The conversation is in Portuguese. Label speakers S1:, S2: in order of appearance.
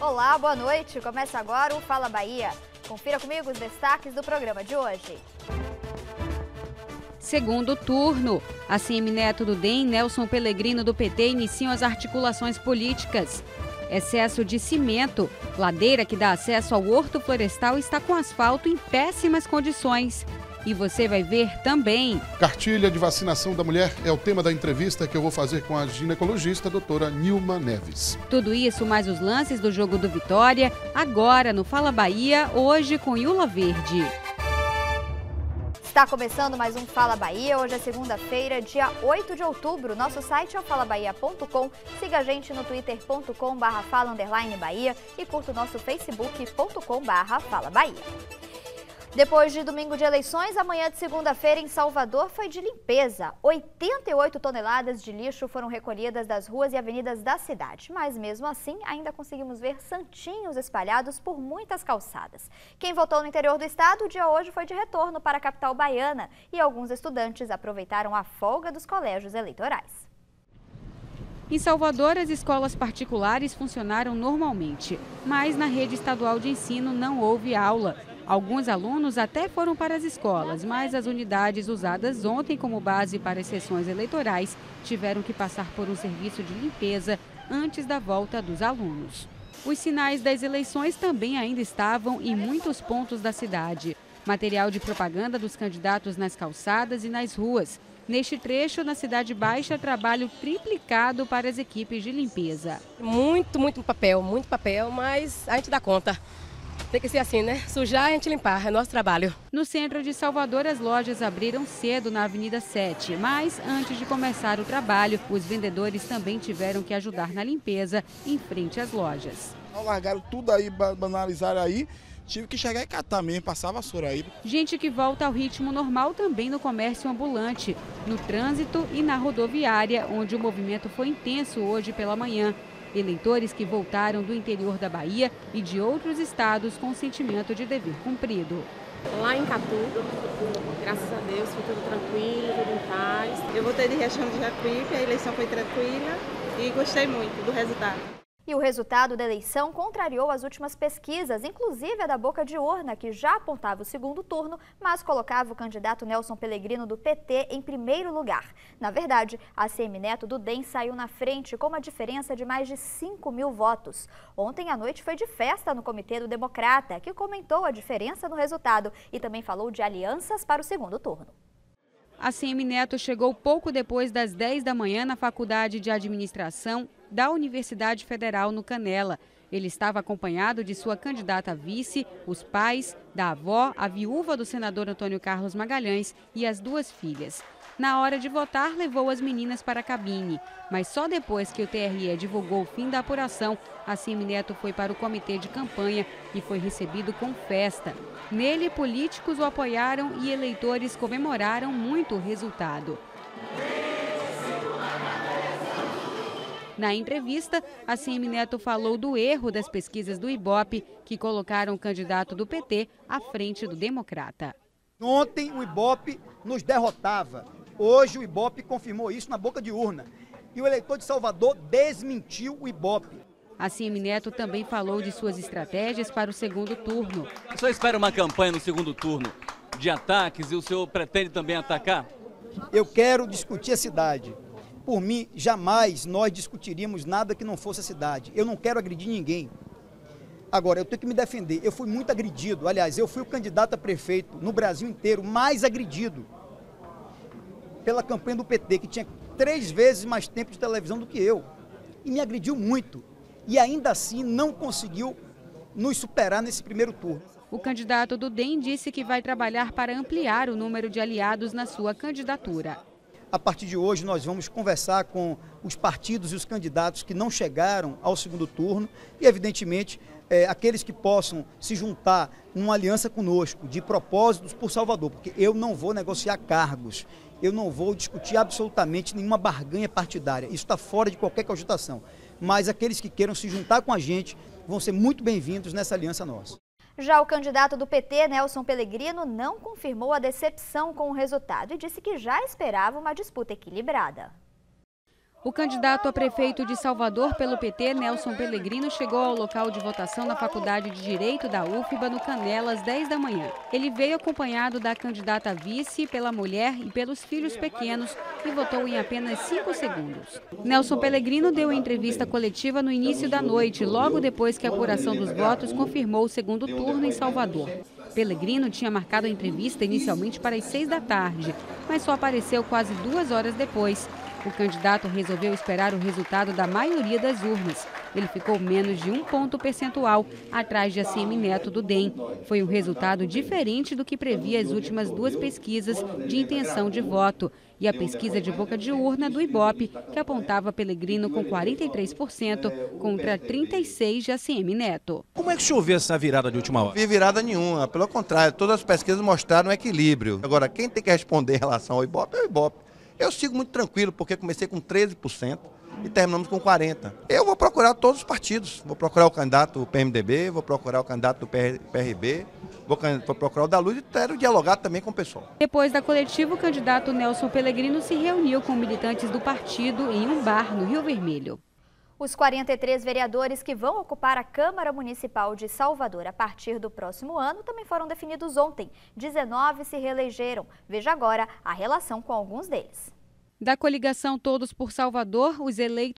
S1: Olá, boa noite. Começa agora o Fala Bahia. Confira comigo os destaques do programa de hoje.
S2: Segundo turno, ACM Neto do DEM e Nelson Pellegrino do PT iniciam as articulações políticas. Excesso de cimento. Ladeira que dá acesso ao Horto Florestal está com asfalto em péssimas condições. E você vai ver também.
S3: Cartilha de vacinação da mulher é o tema da entrevista que eu vou fazer com a ginecologista doutora Nilma Neves.
S2: Tudo isso mais os lances do jogo do Vitória, agora no Fala Bahia, hoje com Yula Verde.
S1: Está começando mais um Fala Bahia. Hoje é segunda-feira, dia 8 de outubro. Nosso site é o falabahia.com. Siga a gente no twitter.com/fala_bahia e curta o nosso facebook.com/Fala Bahia. Depois de domingo de eleições, a manhã de segunda-feira em Salvador foi de limpeza. 88 toneladas de lixo foram recolhidas das ruas e avenidas da cidade. Mas mesmo assim, ainda conseguimos ver santinhos espalhados por muitas calçadas. Quem votou no interior do estado, o dia hoje foi de retorno para a capital baiana. E alguns estudantes aproveitaram a folga dos colégios eleitorais.
S2: Em Salvador, as escolas particulares funcionaram normalmente, mas na rede estadual de ensino não houve aula. Alguns alunos até foram para as escolas, mas as unidades usadas ontem como base para as sessões eleitorais tiveram que passar por um serviço de limpeza antes da volta dos alunos. Os sinais das eleições também ainda estavam em muitos pontos da cidade. Material de propaganda dos candidatos nas calçadas e nas ruas. Neste trecho, na Cidade Baixa, trabalho triplicado para as equipes de limpeza.
S4: Muito papel, mas a gente dá conta. Tem que ser assim, né? Sujar e a gente limpar, é nosso trabalho.
S2: No centro de Salvador, as lojas abriram cedo na Avenida 7, mas antes de começar o trabalho, os vendedores também tiveram que ajudar na limpeza em frente às lojas.
S5: Largaram tudo aí, banalizaram aí, tive que chegar e catar mesmo, passar a vassoura aí.
S2: Gente que volta ao ritmo normal também no comércio ambulante, no trânsito e na rodoviária, onde o movimento foi intenso hoje pela manhã. Eleitores que voltaram do interior da Bahia e de outros estados com sentimento de dever cumprido.
S6: Lá em Catu, graças a Deus, foi tudo tranquilo, tudo em paz. Eu votei de Riachão de Jacuípe, a eleição foi tranquila e gostei muito do resultado.
S1: E o resultado da eleição contrariou as últimas pesquisas, inclusive a da Boca de Urna, que já apontava o segundo turno, mas colocava o candidato Nelson Pellegrino do PT em primeiro lugar. Na verdade, a ACM Neto do DEM saiu na frente com uma diferença de mais de 5.000 votos. Ontem à noite foi de festa no Comitê do Democrata, que comentou a diferença no resultado e também falou de alianças para o segundo turno.
S2: A ACM Neto chegou pouco depois das 10 da manhã na Faculdade de Administração da Universidade Federal no Canela. Ele estava acompanhado de sua candidata a vice, os pais, da avó, a viúva do senador Antônio Carlos Magalhães e as duas filhas. Na hora de votar, levou as meninas para a cabine, mas só depois que o TRE divulgou o fim da apuração, a ACM Neto foi para o comitê de campanha e foi recebido com festa. Nele, políticos o apoiaram e eleitores comemoraram muito o resultado. Na entrevista, a ACM Neto falou do erro das pesquisas do Ibope, que colocaram o candidato do PT à frente do Democrata.
S7: Ontem o Ibope nos derrotava. Hoje o Ibope confirmou isso na Boca de Urna. E o eleitor de Salvador desmentiu o Ibope.
S2: A ACM Neto também falou de suas estratégias para o segundo turno.
S8: O senhor espera uma campanha no segundo turno de ataques e o senhor pretende também atacar?
S7: Eu quero discutir a cidade. Por mim, jamais nós discutiríamos nada que não fosse a cidade. Eu não quero agredir ninguém. Agora, eu tenho que me defender. Eu fui muito agredido. Aliás, eu fui o candidato a prefeito no Brasil inteiro mais agredido pela campanha do PT, que tinha 3 vezes mais tempo de televisão do que eu. E me agrediu muito. E ainda assim não conseguiu nos superar nesse primeiro turno.
S2: O candidato do DEM disse que vai trabalhar para ampliar o número de aliados na sua candidatura.
S7: A partir de hoje nós vamos conversar com os partidos e os candidatos que não chegaram ao segundo turno e, evidentemente, aqueles que possam se juntar numa aliança conosco de propósitos por Salvador, porque eu não vou negociar cargos, eu não vou discutir absolutamente nenhuma barganha partidária, isso está fora de qualquer cogitação, mas aqueles que queiram se juntar com a gente vão ser muito bem-vindos nessa aliança nossa.
S1: Já o candidato do PT, Nelson Pellegrino, não confirmou a decepção com o resultado e disse que já esperava uma disputa equilibrada.
S2: O candidato a prefeito de Salvador pelo PT, Nelson Pellegrino, chegou ao local de votação na Faculdade de Direito da UFBA, no Canela, às 10 da manhã. Ele veio acompanhado da candidata vice, pela mulher e pelos filhos pequenos e votou em apenas 5 segundos. Nelson Pellegrino deu a entrevista coletiva no início da noite, logo depois que a apuração dos votos confirmou o segundo turno em Salvador. Pellegrino tinha marcado a entrevista inicialmente para as 6 da tarde, mas só apareceu quase 2 horas depois. O candidato resolveu esperar o resultado da maioria das urnas. Ele ficou menos de 1 ponto percentual atrás de ACM Neto do DEM. Foi um resultado diferente do que previa as últimas 2 pesquisas de intenção de voto e a pesquisa de boca de urna do Ibope, que apontava Pellegrino com 43% contra 36% de ACM Neto.
S9: Como é que o senhor vê essa virada de última hora?
S10: Não vi virada nenhuma, pelo contrário, todas as pesquisas mostraram um equilíbrio. Agora, quem tem que responder em relação ao Ibope é o Ibope. Eu sigo muito tranquilo, porque comecei com 13% e terminamos com 40%. Eu vou procurar todos os partidos. Vou procurar o candidato do PMDB, vou procurar o candidato do PRB, vou procurar o da Luz e quero dialogar também com o pessoal.
S2: Depois da coletiva, o candidato Nelson Pellegrino se reuniu com militantes do partido em um bar no Rio Vermelho.
S1: Os 43 vereadores que vão ocupar a Câmara Municipal de Salvador a partir do próximo ano também foram definidos ontem. 19 se reelegeram. Veja agora a relação com alguns deles.
S2: Da coligação Todos por Salvador, os eleitos